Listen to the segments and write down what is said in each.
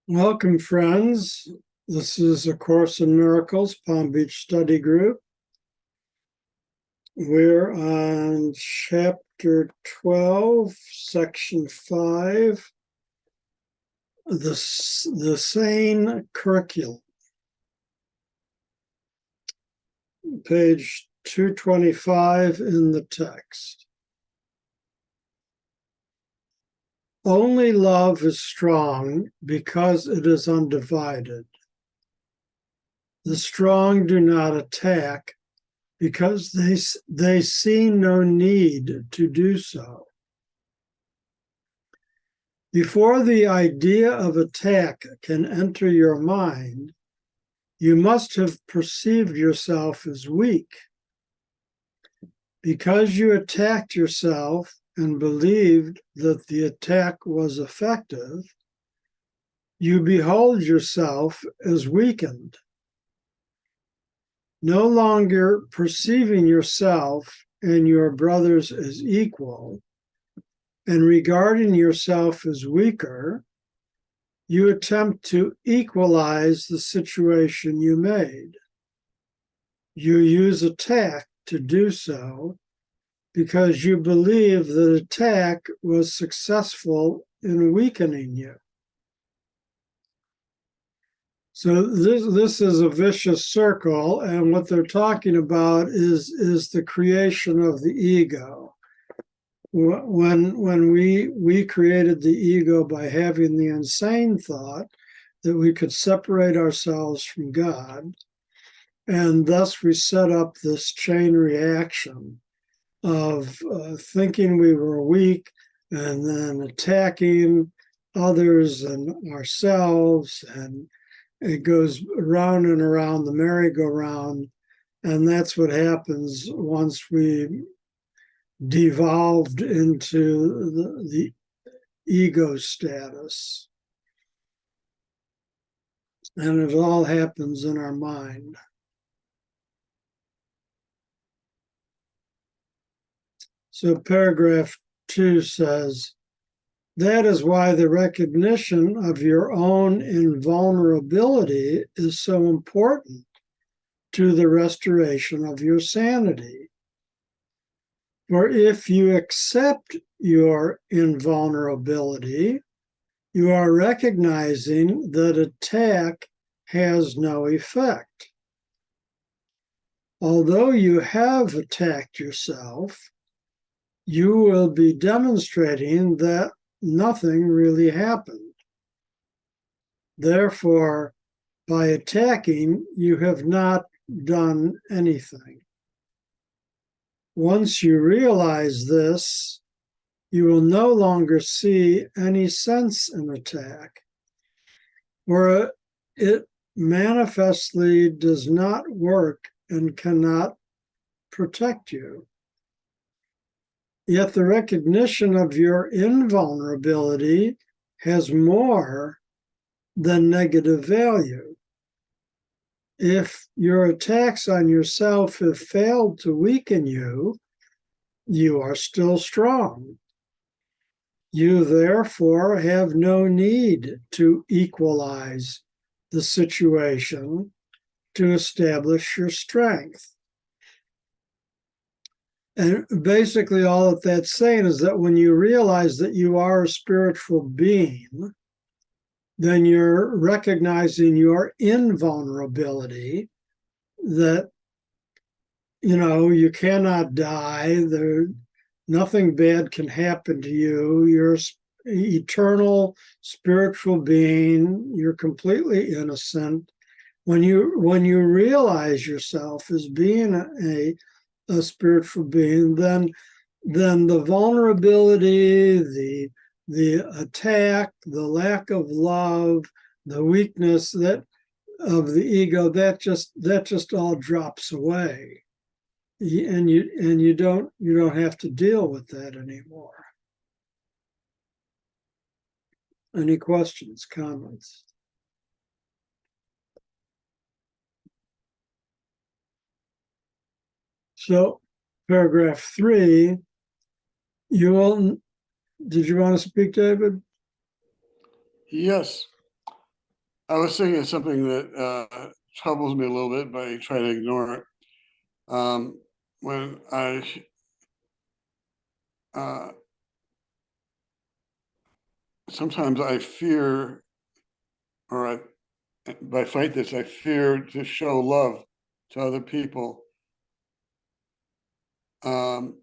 Welcome, friends. This is A Course in Miracles, Palm Beach Study Group. We're on Chapter 12, Section 5, the Sane Curriculum, page 225 in the text. Only love is strong because it is undivided. The strong do not attack because they see no need to do so. Before the idea of attack can enter your mind, you must have perceived yourself as weak. Because you attacked yourself and believed that the attack was effective, you behold yourself as weakened. No longer perceiving yourself and your brothers as equal, and regarding yourself as weaker, you attempt to equalize the situation you made. You use attack to do so because you believe that attack was successful in weakening you. So this is a vicious circle, and what they're talking about is the creation of the ego. When we created the ego by having the insane thought that we could separate ourselves from God, and thus we set up this chain reaction of thinking we were weak and then attacking others and ourselves, and it goes around and around the merry-go-round, and that's what happens once we devolved into the ego status. And it all happens in our mind. So paragraph 2 says, that is why the recognition of your own invulnerability is so important to the restoration of your sanity. For if you accept your invulnerability, you are recognizing that attack has no effect. Although you have attacked yourself, you will be demonstrating that nothing really happened. Therefore, by attacking, you have not done anything. Once you realize this, you will no longer see any sense in attack, for it manifestly does not work and cannot protect you. Yet the recognition of your invulnerability has more than negative value. If your attacks on yourself have failed to weaken you, you are still strong. You therefore have no need to equalize the situation to establish your strength. And basically all that that's saying is that when you realize that you are a spiritual being, then you're recognizing your invulnerability, that, you cannot die. Nothing bad can happen to you. You're an eternal spiritual being. You're completely innocent. When you realize yourself as being a spiritual being, then the vulnerability, the attack, the lack of love, the weakness that of the ego, that just all drops away, and you don't have to deal with that anymore. Any questions, comments? So paragraph 3, did you want to speak, David? Yes. I was thinking of something that troubles me a little bit, but I try to ignore it. When uh, sometimes I fear, or by fight this, I fear to show love to other people. Um,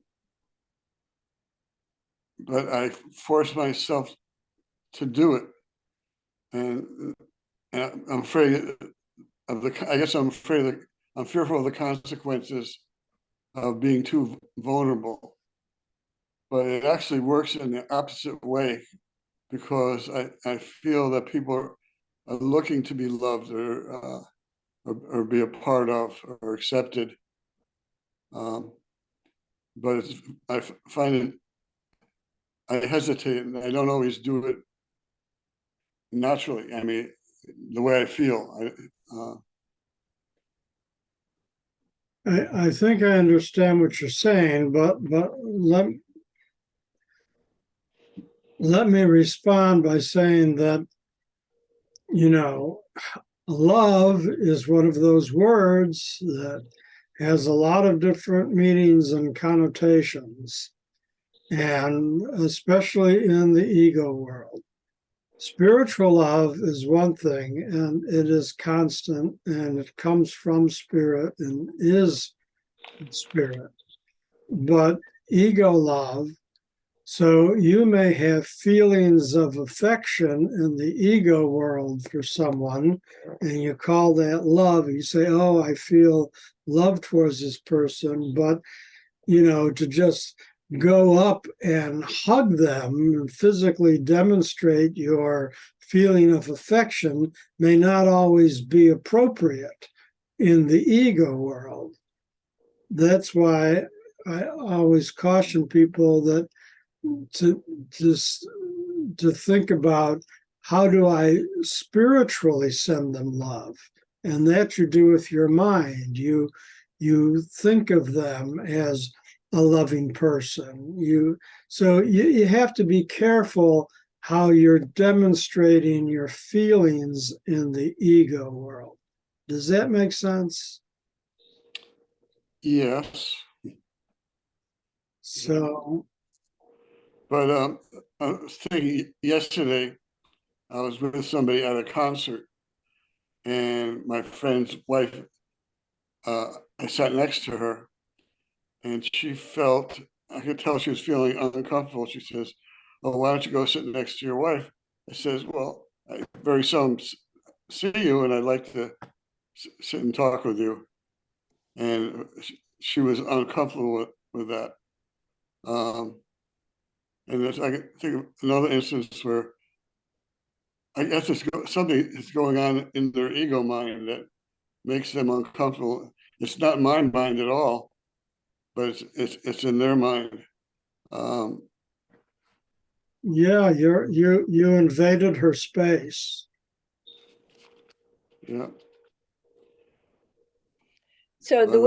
but I force myself to do it, and, and I'm afraid of the. I guess I'm afraid that I'm fearful of the consequences of being too vulnerable. But it actually works in the opposite way because I feel that people are looking to be loved or be a part of or accepted. Um, but I find it, I hesitate and I don't always do it naturally. I mean, the way I feel. I think I understand what you're saying, but let me respond by saying that, you know, love is one of those words that has a lot of different meanings and connotations, and especially in the ego world. Spiritual love is one thing, and it is constant, and it comes from spirit and is spirit. But ego love, so you may have feelings of affection in the ego world for someone, and you call that love. You say, "Oh, I feel love towards this person," but to just go up and hug them and physically demonstrate your feeling of affection may not always be appropriate in the ego world. That's why I always caution people that to just to think about, how do I spiritually send them love? And that you do with your mind. You think of them as a loving person. You have to be careful how you're demonstrating your feelings in the ego world. Does that make sense? Yes. So, But I was thinking yesterday, I was with somebody at a concert, and my friend's wife, I sat next to her, and she felt, I could tell she was feeling uncomfortable. She says, "Oh, why don't you go sit next to your wife?" I says, "Well, I very seldom see you, and I'd like to sit and talk with you." And she was uncomfortable with that. Um, and I can think of another instance where I guess something is going on in their ego mind that makes them uncomfortable. It's not my mind at all, but it's in their mind. Um, yeah, you invaded her space. yeah, So but the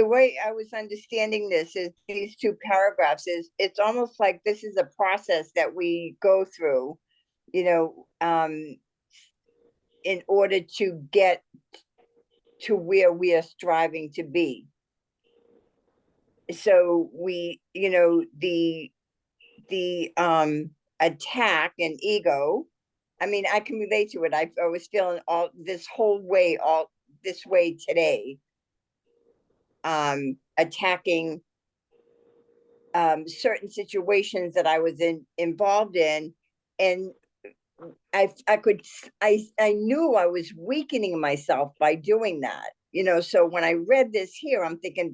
way I was understanding this is these two paragraphs is it's almost like this is a process that we go through, you know, in order to get to where we are striving to be. So the attack and ego. I mean, I can relate to it. I was feeling all this way today, attacking certain situations that I was involved in, and I knew I was weakening myself by doing that. So when I read this here, I'm thinking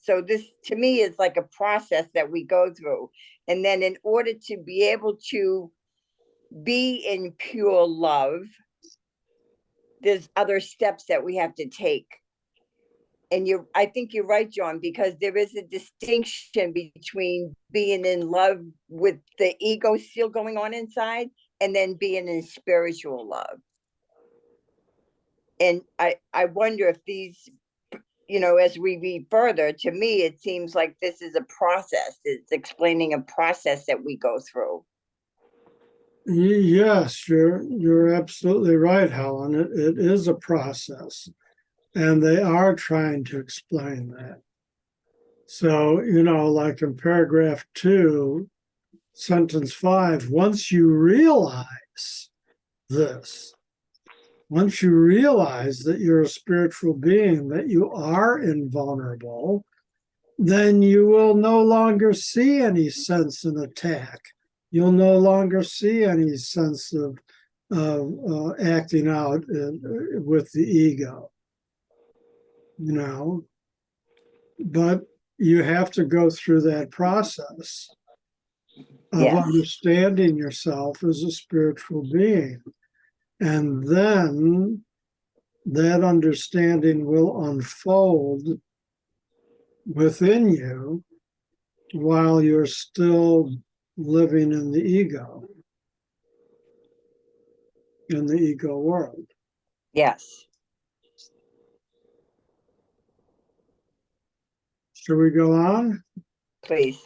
so this to me is like a process that we go through, and then in order to be able to be in pure love, there's other steps that we have to take. And I think you're right, John, because there is a distinction between being in love with the ego still going on inside and then being in spiritual love. And I wonder if these, as we read further, to me it seems like this is a process. It's explaining a process that we go through. Yes, you're absolutely right, Helen. It is a process, and they are trying to explain that. So, like in paragraph 2, sentence 5, once you realize this, once you realize that you're a spiritual being, that you are invulnerable, then you will no longer see any sense in attack. You'll no longer see any sense of acting out with the ego, But you have to go through that process of Yes, understanding yourself as a spiritual being. And then that understanding will unfold within you while you're still living in the ego world. yes, Shall we go on? please.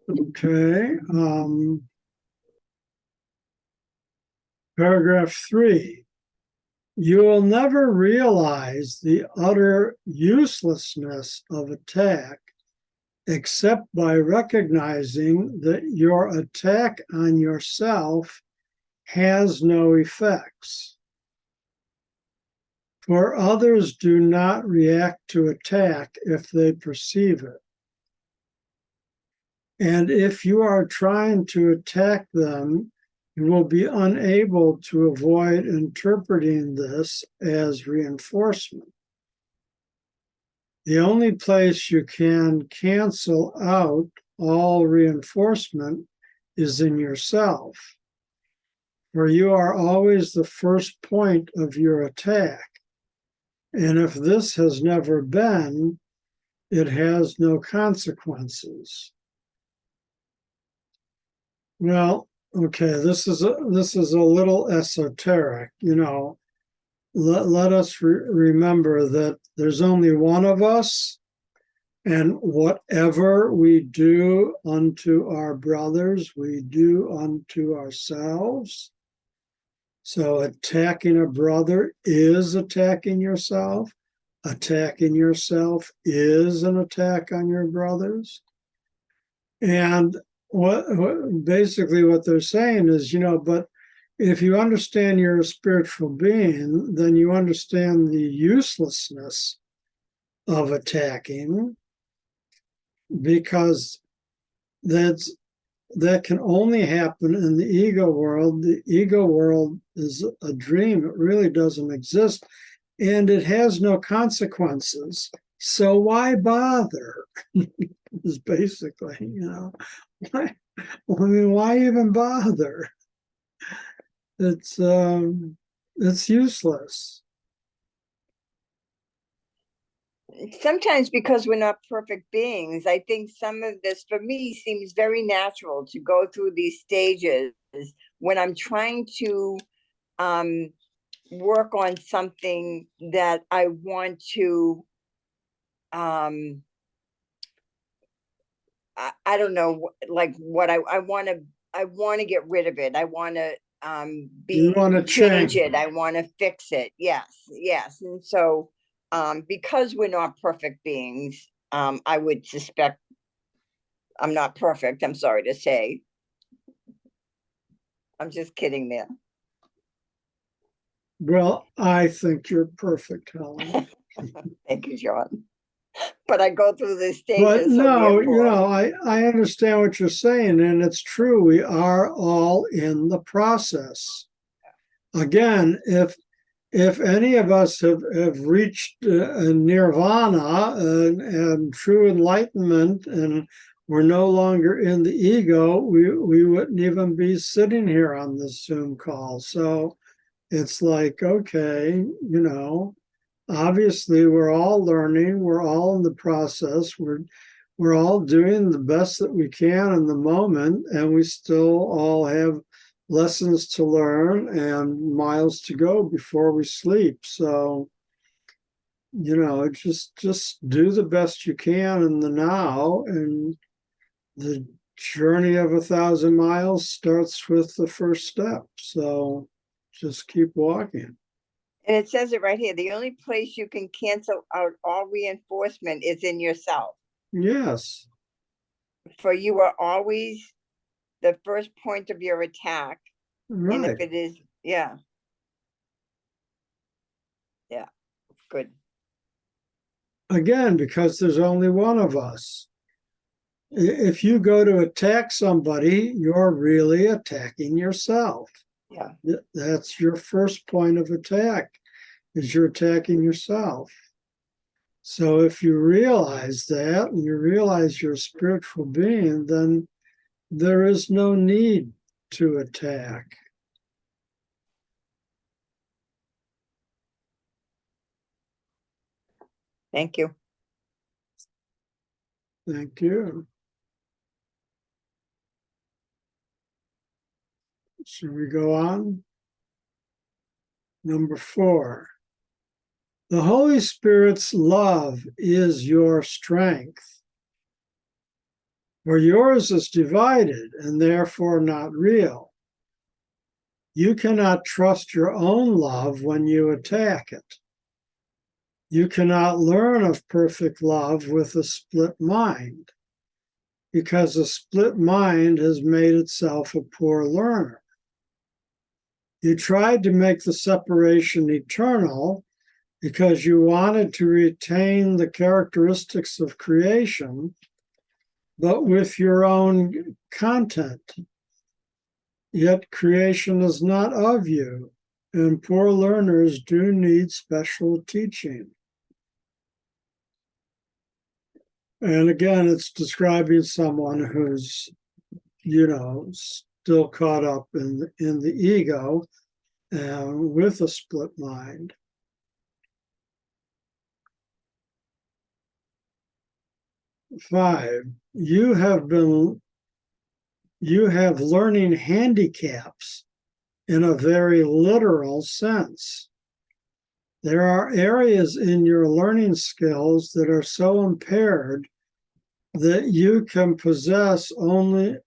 Okay. Paragraph 3. You will never realize the utter uselessness of attack except by recognizing that your attack on yourself has no effects. For others do not react to attack if they perceive it. And if you are trying to attack them, you will be unable to avoid interpreting this as reinforcement. The only place you can cancel out all reinforcement is in yourself, for you are always the first point of your attack. And if this has never been, it has no consequences. Well, okay, this is a little esoteric, Let us remember that there's only one of us, and whatever we do unto our brothers, we do unto ourselves. So attacking a brother is attacking yourself. Attacking yourself is an attack on your brothers. And basically what they're saying is, but if you understand you're a spiritual being, then you understand the uselessness of attacking, because that can only happen in the ego world. The ego world is a dream. It really doesn't exist, and it has no consequences. So why bother? Is basically, why, why even bother? It's useless. Sometimes because we're not perfect beings, I think some of this for me seems very natural to go through these stages when I'm trying to work on something that I want to I don't know, like what I want to get rid of it. I want to You want to change change. it. I want to fix it. Yes, yes. And so because we're not perfect beings, I would suspect I'm not perfect, I'm sorry to say. I'm just kidding there. Well, I think you're perfect, Helen. Thank you, John. But I go through the But stages, so no, therefore. I understand what you're saying, and it's true. We are all in the process. Again, if any of us have reached nirvana and true enlightenment, and we're no longer in the ego, we wouldn't even be sitting here on this Zoom call. So it's like, okay, obviously we're all learning, we're all in the process, we're all doing the best that we can in the moment, and we still all have lessons to learn and miles to go before we sleep. So just do the best you can in the now, and the journey of 1,000 miles starts with the first step. So just keep walking. And it says it right here, the only place you can cancel out all reinforcement is in yourself. Yes. For you are always the first point of your attack. And if Right. it is, yeah. Yeah, good. Again, because there's only one of us. If you go to attack somebody, you're really attacking yourself. Yeah. That's your first point of attack, is you're attacking yourself. So if you realize that, and you realize you're a spiritual being, then there is no need to attack. Thank you. Thank you. Should we go on? Number 4. The Holy Spirit's love is your strength. For yours is divided and therefore not real. You cannot trust your own love when you attack it. You cannot learn of perfect love with a split mind, because a split mind has made itself a poor learner. You tried to make the separation eternal because you wanted to retain the characteristics of creation, but with your own content. Yet creation is not of you, and poor learners do need special teaching. And again, it's describing someone who's, still caught up in the ego with a split mind. Five, you have learning handicaps in a very literal sense. There are areas in your learning skills that are so impaired that you can possess only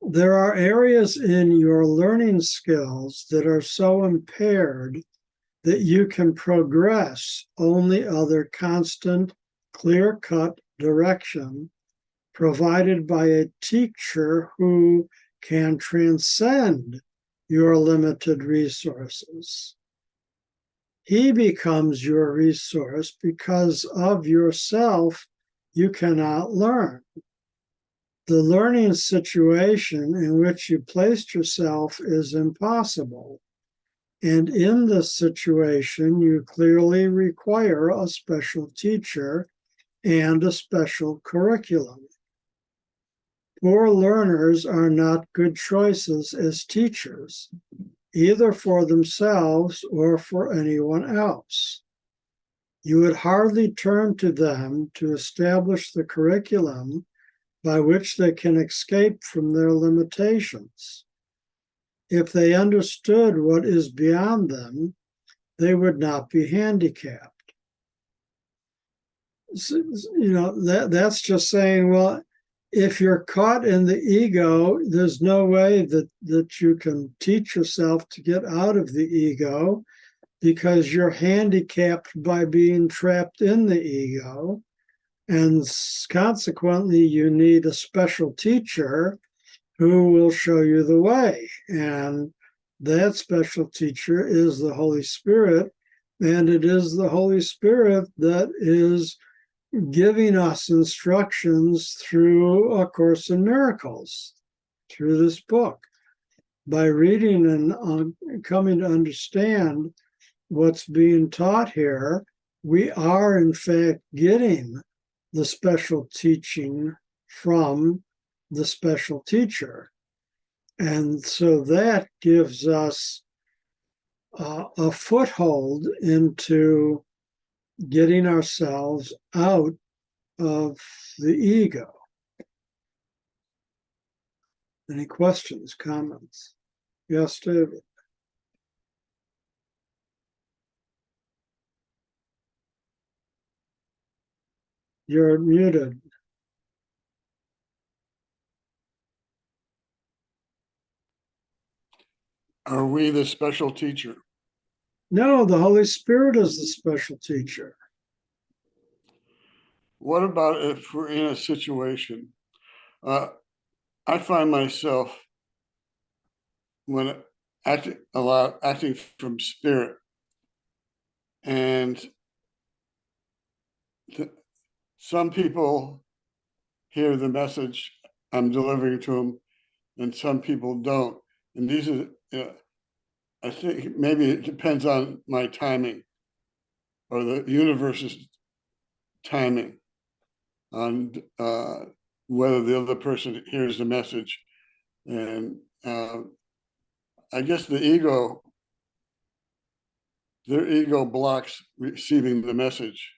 there are areas in your learning skills that are so impaired that you can progress only other constant, clear-cut direction provided by a teacher who can transcend your limited resources. He becomes your resource because of yourself you cannot learn. The learning situation in which you placed yourself is impossible. And in this situation, you clearly require a special teacher and a special curriculum. Poor learners are not good choices as teachers, either for themselves or for anyone else. You would hardly turn to them to establish the curriculum by which they can escape from their limitations. If they understood what is beyond them, they would not be handicapped. So, that's just saying, well, if you're caught in the ego, there's no way that you can teach yourself to get out of the ego, because you're handicapped by being trapped in the ego. And consequently, you need a special teacher who will show you the way. And that special teacher is the Holy Spirit. And it is the Holy Spirit that is giving us instructions through A Course in Miracles, through this book. By reading and coming to understand what's being taught here, we are in fact getting the special teaching from the special teacher. And so that gives us a foothold into getting ourselves out of the ego. Any questions, comments? Yes, David. You're muted. Are we the special teacher? No, the Holy Spirit is the special teacher. What about if we're in a situation? I find myself when acting from spirit, and some people hear the message I'm delivering to them, and some people don't. And these are, I think maybe it depends on my timing or the universe's timing on whether the other person hears the message. And I guess their ego blocks receiving the message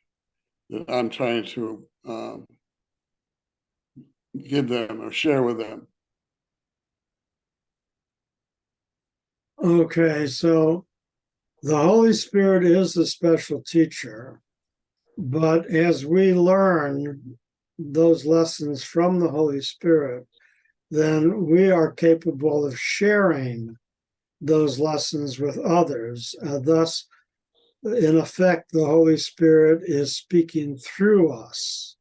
that I'm trying to give them or share with them. Okay, so the Holy Spirit is the special teacher, but as we learn those lessons from the Holy Spirit, then we are capable of sharing those lessons with others. Thus, in effect, the Holy Spirit is speaking through us.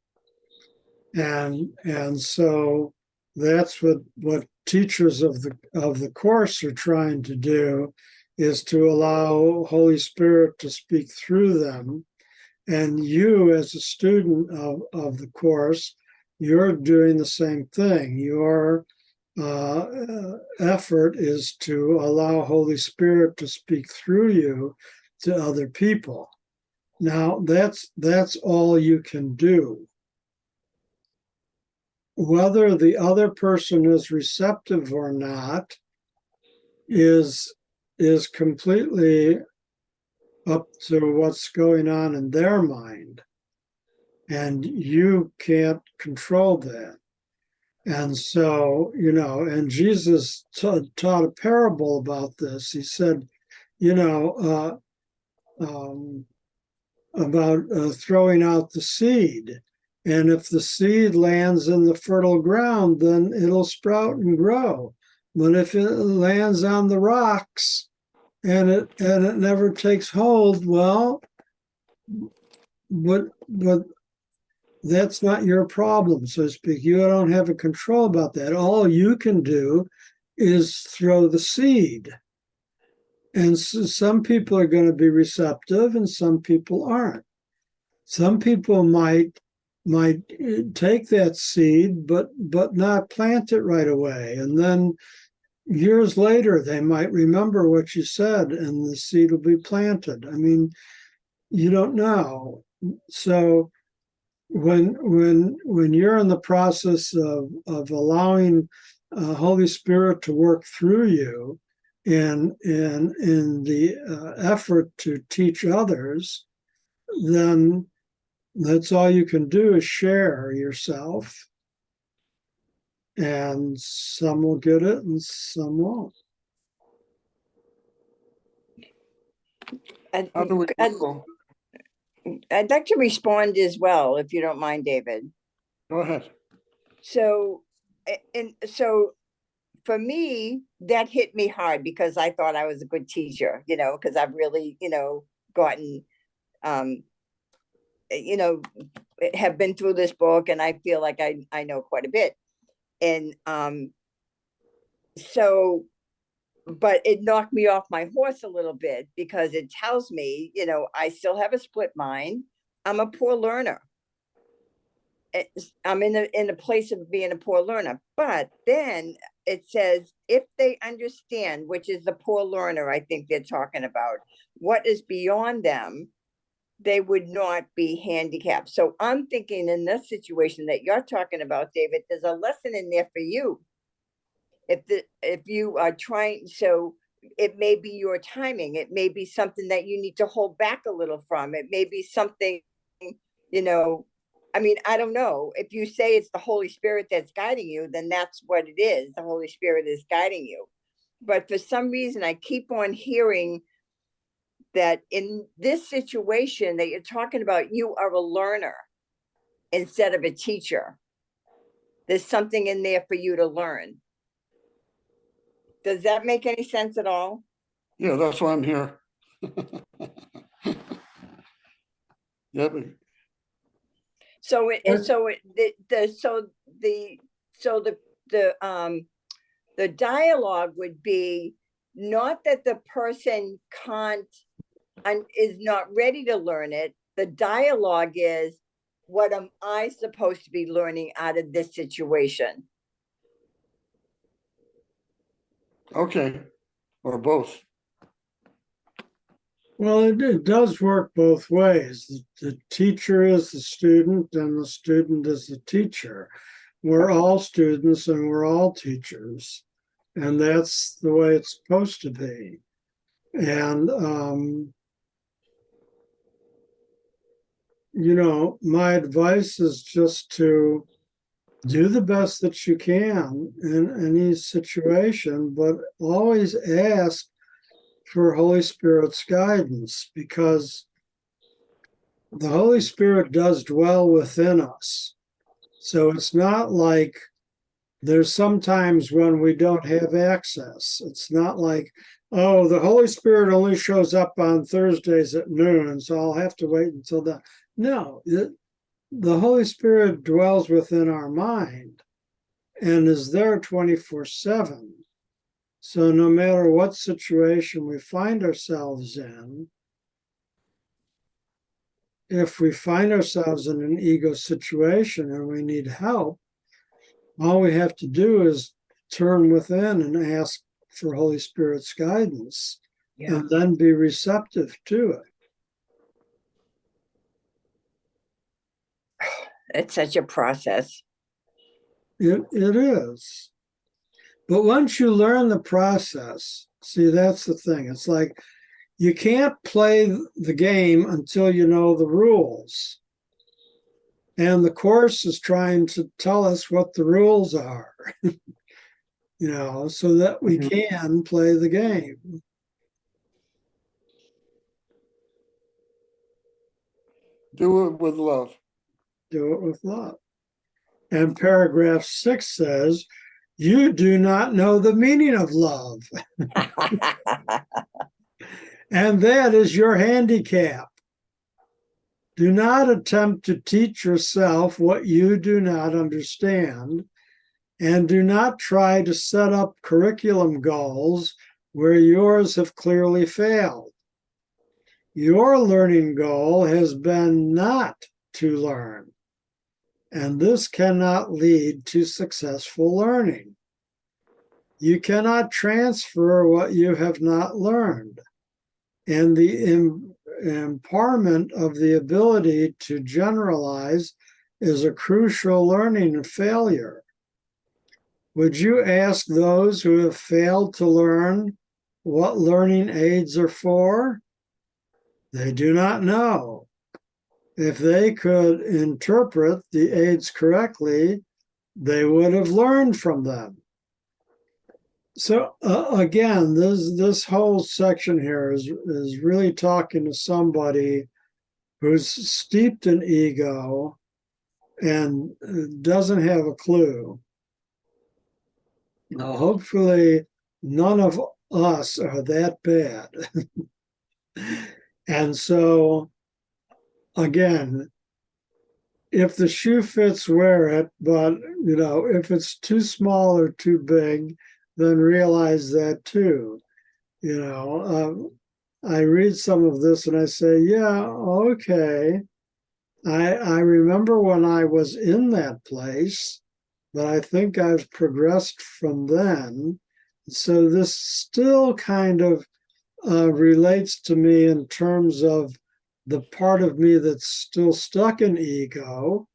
And so that's what teachers of the course are trying to do, is to allow Holy Spirit to speak through them. And you, as a student of the course, you're doing the same thing. Your effort is to allow Holy Spirit to speak through you to other people. Now, that's all you can do. Whether the other person is receptive or not is completely up to what's going on in their mind, and you can't control that. And so, and Jesus taught a parable about this. He said, about throwing out the seed. And if the seed lands in the fertile ground, then it'll sprout and grow. But if it lands on the rocks and it never takes hold, well, but that's not your problem, so to speak. You don't have a control about that. All you can do is throw the seed. And so some people are going to be receptive and some people aren't. Some people might take that seed but not plant it right away, and then years later they might remember what you said and the seed will be planted. I mean, you don't know. So when you're in the process of allowing Holy Spirit to work through you in the effort to teach others, then that's all you can do is share yourself, and some will get it and some won't. How do we go? I'd like to respond as well, if you don't mind, David. Go ahead. So for me, that hit me hard because I thought I was a good teacher, because I've really, gotten, have been through this book, and I feel like I know quite a bit. And but it knocked me off my horse a little bit because it tells me, I still have a split mind. I'm a poor learner. I'm in a place of being a poor learner. But then it says, if they understand, which is the poor learner, I think they're talking about, what is beyond them, they would not be handicapped. So I'm thinking in this situation that you're talking about, David, there's a lesson in there for you. If you are trying, so it may be your timing. It may be something that you need to hold back a little from. It may be something, I mean, I don't know. If you say it's the Holy Spirit that's guiding you, then that's what it is. The Holy Spirit is guiding you. But for some reason, I keep on hearing that in this situation that you're talking about, you are a learner. instead of a teacher. There's something in there for you to learn. Does that make any sense at all? Yeah, that's why I'm here. Yep. So it, Yes. so it, the dialogue would be not that the person can't and is not ready to learn it. The dialogue is, what am I supposed to be learning out of this situation? Okay, or both. Well, it does work both ways. The teacher is the student, and the student is the teacher. We're all students and we're all teachers, and that's the way it's supposed to be. And my advice is just to do the best that you can in any situation, but always ask for Holy Spirit's guidance, because the Holy Spirit does dwell within us. So it's not like there's sometimes when we don't have access. It's not like, oh, the Holy Spirit only shows up on Thursdays at noon, so I'll have to wait until then. No, the Holy Spirit dwells within our mind and is there 24/7. So no matter what situation we find ourselves in, if we find ourselves in an ego situation and we need help, all we have to do is turn within and ask for Holy Spirit's guidance, and then be receptive to it. It's such a process. It is. But once you learn the process, see, that's the thing. It's like you can't play the game until you know the rules. And the Course is trying to tell us what the rules are, so that we can play the game. Do it with love. Do it with love. And paragraph 6 says, you do not know the meaning of love. And that is your handicap. Do not attempt to teach yourself what you do not understand, and do not try to set up curriculum goals where yours have clearly failed. Your learning goal has been not to learn, and this cannot lead to successful learning. You cannot transfer what you have not learned, and the empowerment of the ability to generalize is a crucial learning failure. Would you ask those who have failed to learn what learning aids are for? They do not know. If they could interpret the aids correctly, they would have learned from them. So again, this whole section here is really talking to somebody who's steeped in ego and doesn't have a clue. Now, hopefully, none of us are that bad. And so, again, if the shoe fits, wear it. But, if it's too small or too big, then realize that too. I read some of this and I say, yeah, okay. I remember when I was in that place, but I think I've progressed from then. So this still kind of relates to me in terms of the part of me that's still stuck in ego,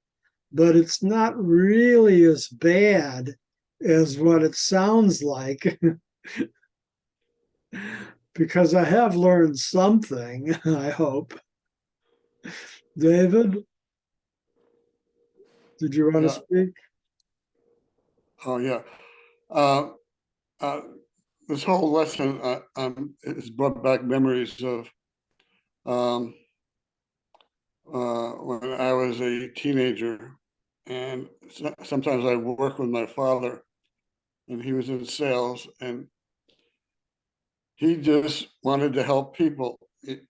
but it's not really as bad as what it sounds like. Because I have learned something, I hope. David, did you want to speak? Oh, yeah. This whole lesson has brought back memories of when I was a teenager, and sometimes I worked with my father, and he was in sales, and he just wanted to help people. He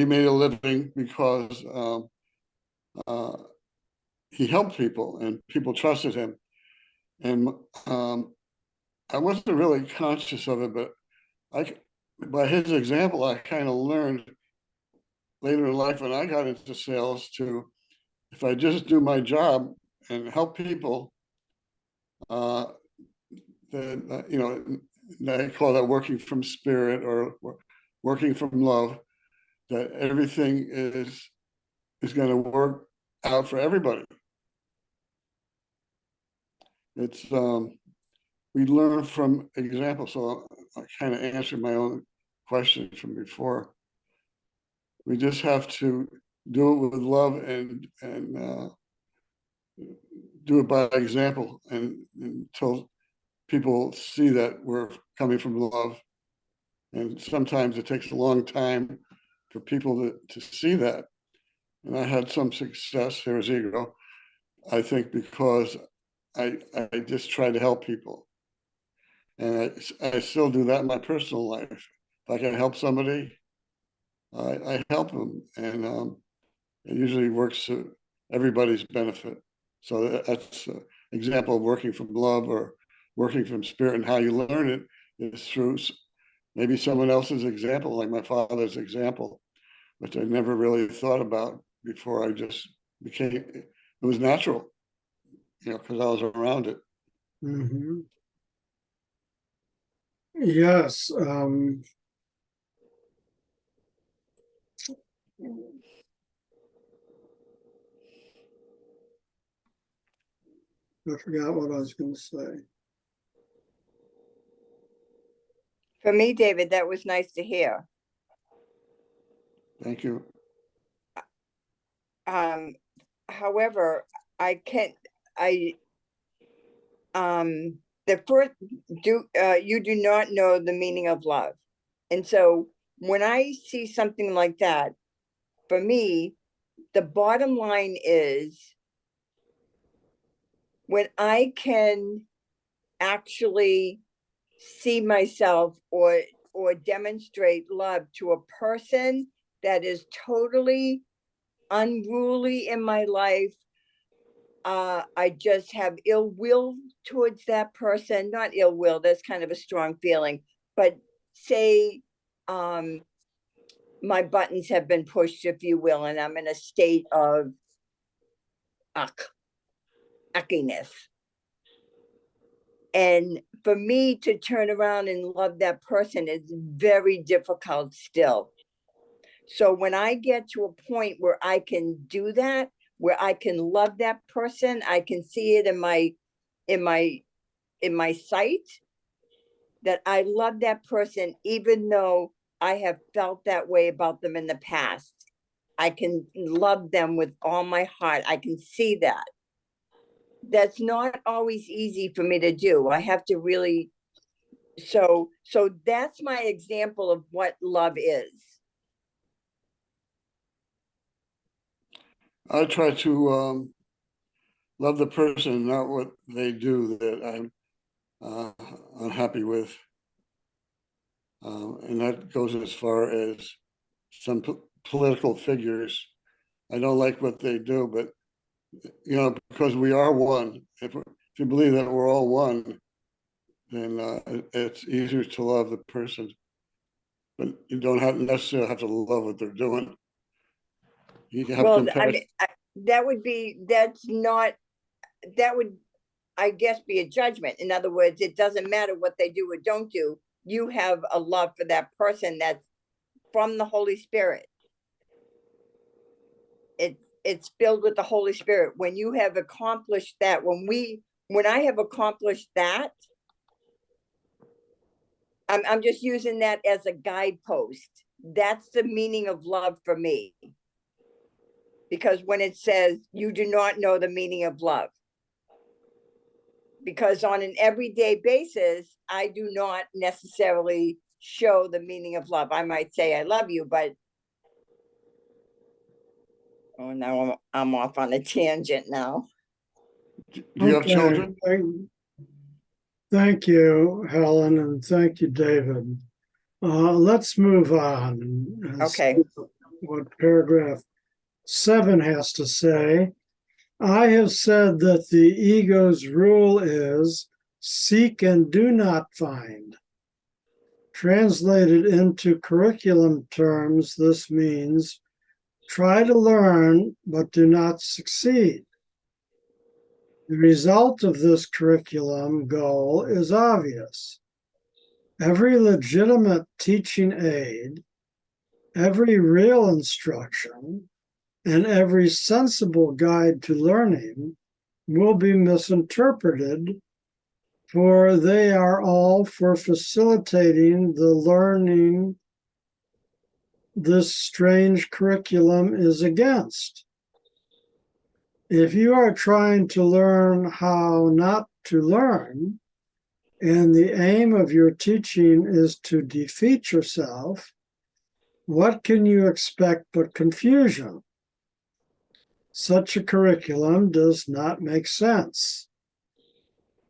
made a living because uh, he helped people, and people trusted him. And I wasn't really conscious of it, but by his example, I kind of learned later in life when I got into sales to, if I just do my job and help people, uh, then I call that working from spirit or working from love. That everything is going to work out for everybody. It's we learn from example. So I kind of answered my own question from before. We just have to do it with love and do it by example, and until people see that we're coming from love. And sometimes it takes a long time for people to see that. And I had some success, here's ego, I think, because I just try to help people. And I still do that in my personal life. If I can help somebody, I help them. And it usually works to everybody's benefit. So that's an example of working from love or working from spirit. And how you learn it is through maybe someone else's example, like my father's example, which I never really thought about before. I just it was natural, because I was around it. Mhm. Yes. I forgot what I was going to say. For me, David, that was nice to hear. Thank you. However, I the first you do not know the meaning of love. And so when I see something like that, for me, the bottom line is when I can actually see myself or demonstrate love to a person that is totally unruly in my life. I just have ill will towards that person. Not ill will, that's kind of a strong feeling, but say my buttons have been pushed, if you will, and I'm in a state of uckiness. And for me to turn around and love that person is very difficult still. So when I get to a point where I can do that, where I can love that person, I can see it in my sight that I love that person, even though I have felt that way about them in the past. I can love them with all my heart. I can see that. That's not always easy for me to do. I have to really, so that's my example of what love is. I try to love the person, not what they do that I'm unhappy with. And that goes as far as some political figures. I don't like what they do, but because we are one. If you believe that we're all one, then it's easier to love the person. But you don't necessarily have to love what they're doing. You have Well, I compassion. mean, that would, I guess, be a judgment. In other words, it doesn't matter what they do or don't do. You have a love for that person that's from the Holy Spirit. It's filled with the Holy Spirit. When you have accomplished that, when I have accomplished that, I'm just using that as a guidepost. That's the meaning of love for me. Because when it says you do not know the meaning of love, because on an everyday basis, I do not necessarily show the meaning of love. I might say I love you, but Oh, now I'm off on a tangent now. Do you have Okay, children? thank you, Helen, and thank you, David. Let's move on and see Okay. what paragraph 7 has to say. I have said that the ego's rule is seek and do not find. Translated into curriculum terms, this means try to learn but do not succeed. The result of this curriculum goal is obvious. Every legitimate teaching aid, every real instruction, and every sensible guide to learning will be misinterpreted, for they are all for facilitating the learning this strange curriculum is against. If you are trying to learn how not to learn, and the aim of your teaching is to defeat yourself, what can you expect but confusion? Such a curriculum does not make sense.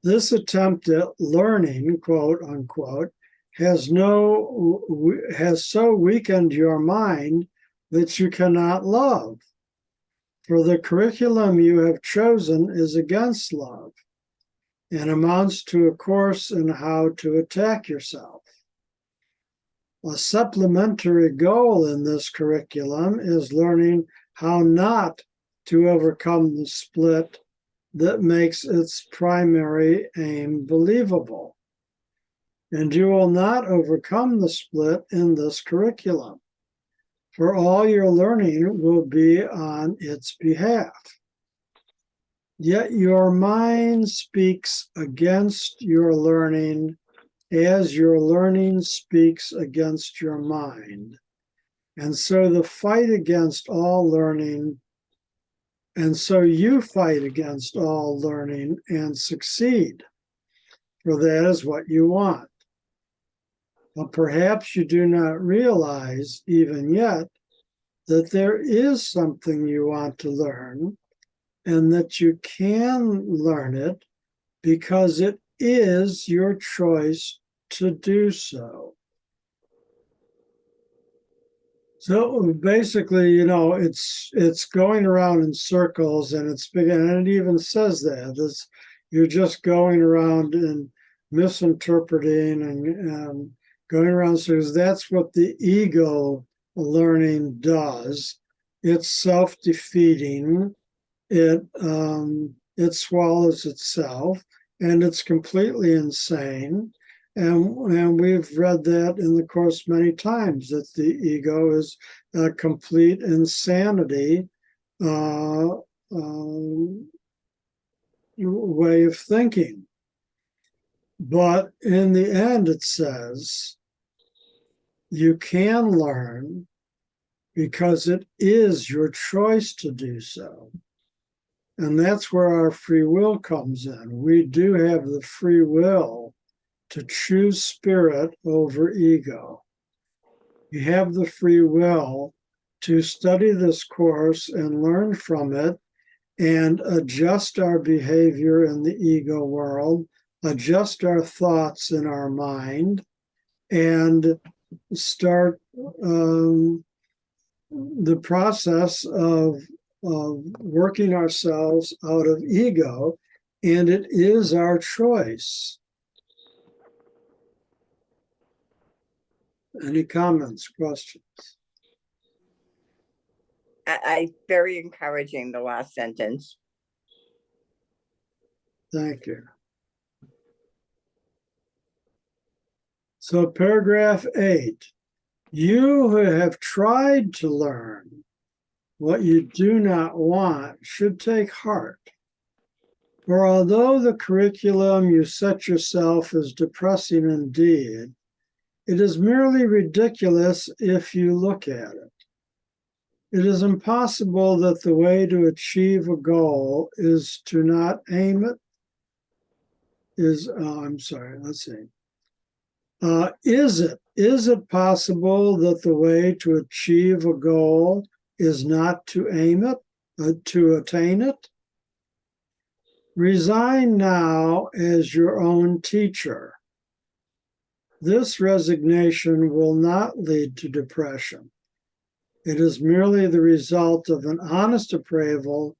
This attempt at learning, quote unquote, has so weakened your mind that you cannot love. For the curriculum you have chosen is against love and amounts to a course in how to attack yourself. A supplementary goal in this curriculum is learning how not to overcome the split that makes its primary aim believable. And you will not overcome the split in this curriculum, for all your learning will be on its behalf. Yet your mind speaks against your learning as your learning speaks against your mind. And so the fight against all learning, and so you fight against all learning and succeed, for that is what you want. But perhaps you do not realize even yet that there is something you want to learn, and that you can learn it because it is your choice to do so. So basically, it's going around in circles, and and it even says that you're just going around and misinterpreting and going around. So that's what the ego learning does. It's self-defeating. It swallows itself, and it's completely insane. And we've read that in the Course many times, that the ego is a complete insanity way of thinking. But in the end, it says you can learn because it is your choice to do so. And that's where our free will comes in. We do have the free will to choose spirit over ego. We have the free will to study this course and learn from it and adjust our behavior in the ego world, adjust our thoughts in our mind, and start the process of working ourselves out of ego, and it is our choice. Any comments, questions? I very encouraging, the last sentence. Thank you. So paragraph 8, you who have tried to learn what you do not want should take heart. For although the curriculum you set yourself is depressing indeed, it is merely ridiculous if you look at it. It is impossible that the way to achieve a goal is to not aim it. Is it possible that the way to achieve a goal is not to aim it, to attain it. Resign now as your own teacher. This resignation will not lead to depression. It is merely the result of an honest appraisal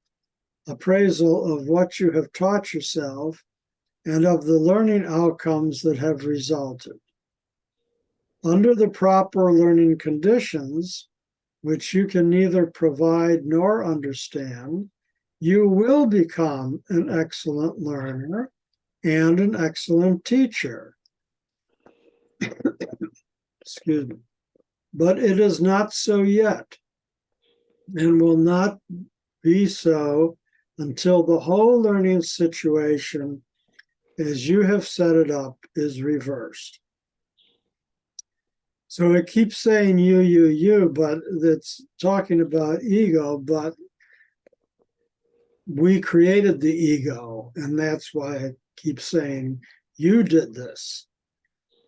of what you have taught yourself and of the learning outcomes that have resulted. Under the proper learning conditions, which you can neither provide nor understand, you will become an excellent learner and an excellent teacher. Excuse me. But it is not so yet, and will not be so until the whole learning situation, as you have set it up, is reversed. So it keeps saying you, but it's talking about ego, but we created the ego, and that's why it keeps saying you did this.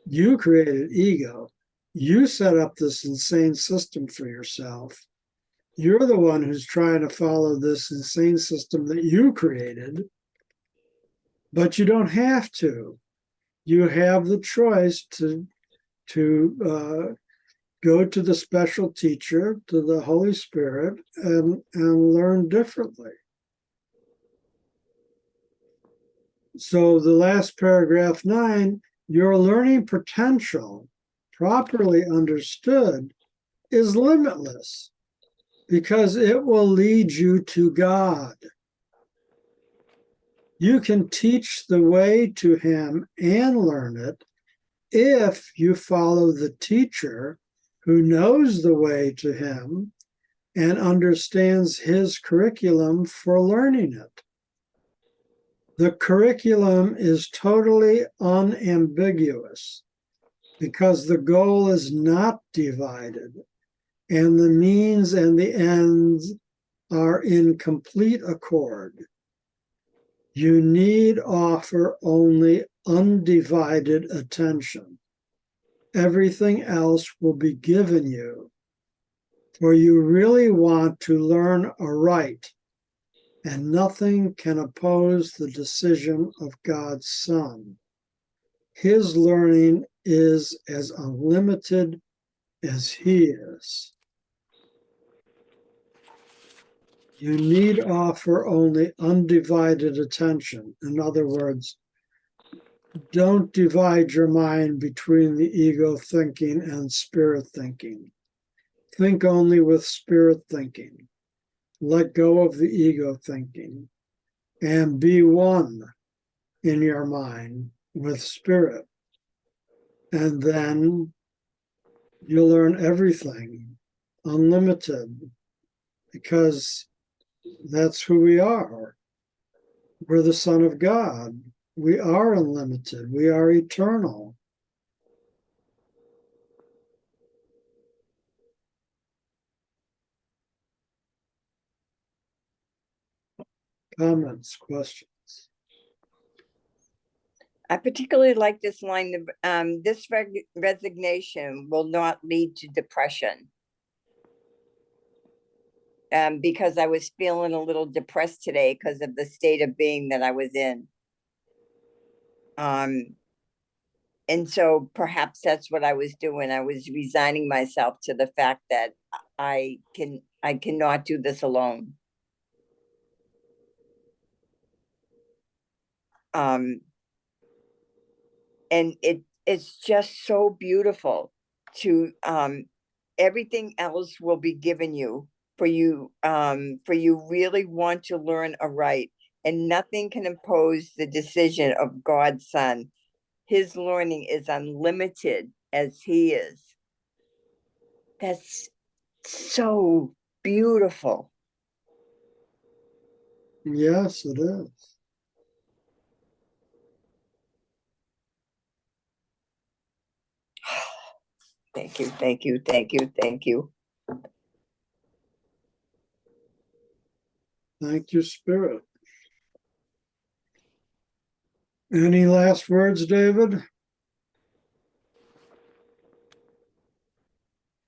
You created ego. You set up this insane system for yourself. You're the one who's trying to follow this insane system that you created, but you don't have to. You have the choice to go to the special teacher, to the Holy Spirit, and learn differently. So the last paragraph 9, your learning potential, properly understood, is limitless because it will lead you to God. You can teach the way to Him and learn it if you follow the teacher who knows the way to Him and understands His curriculum for learning it. The curriculum is totally unambiguous because the goal is not divided, and the means and the ends are in complete accord. You need offer only undivided attention. Everything else will be given you, for you really want to learn aright, and nothing can oppose the decision of God's Son. His learning is as unlimited as He is. You need offer only undivided attention. In other words, don't divide your mind between the ego thinking and spirit thinking. Think only with spirit thinking. Let go of the ego thinking and be one in your mind with spirit. And then you'll learn everything, unlimited, because that's who we are. We're the Son of God. We are unlimited. We are eternal. Comments, questions? I particularly like this line, this resignation will not lead to depression. Because I was feeling a little depressed today because of the state of being that I was in. And so perhaps that's what I was doing. I was resigning myself to the fact that I cannot do this alone. And it's just so beautiful to everything else will be given you for you really want to learn aright, and nothing can impose the decision of God's Son. His learning is unlimited as He is. That's so beautiful. Yes, it is. Thank you, thank you, thank you, thank you. Thank you, Spirit. Any last words, David?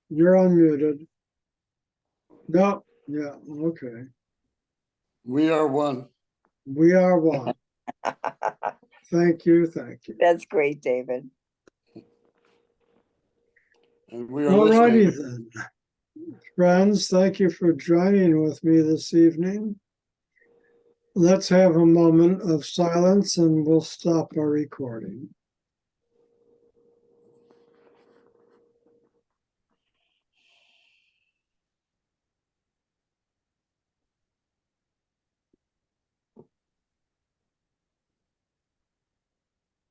You're unmuted. Yeah, yeah, okay. We are one. We are one. Thank you, thank you. That's great, David. And we are All righty listening. then. Friends, thank you for joining with me this evening. Let's have a moment of silence and we'll stop our recording.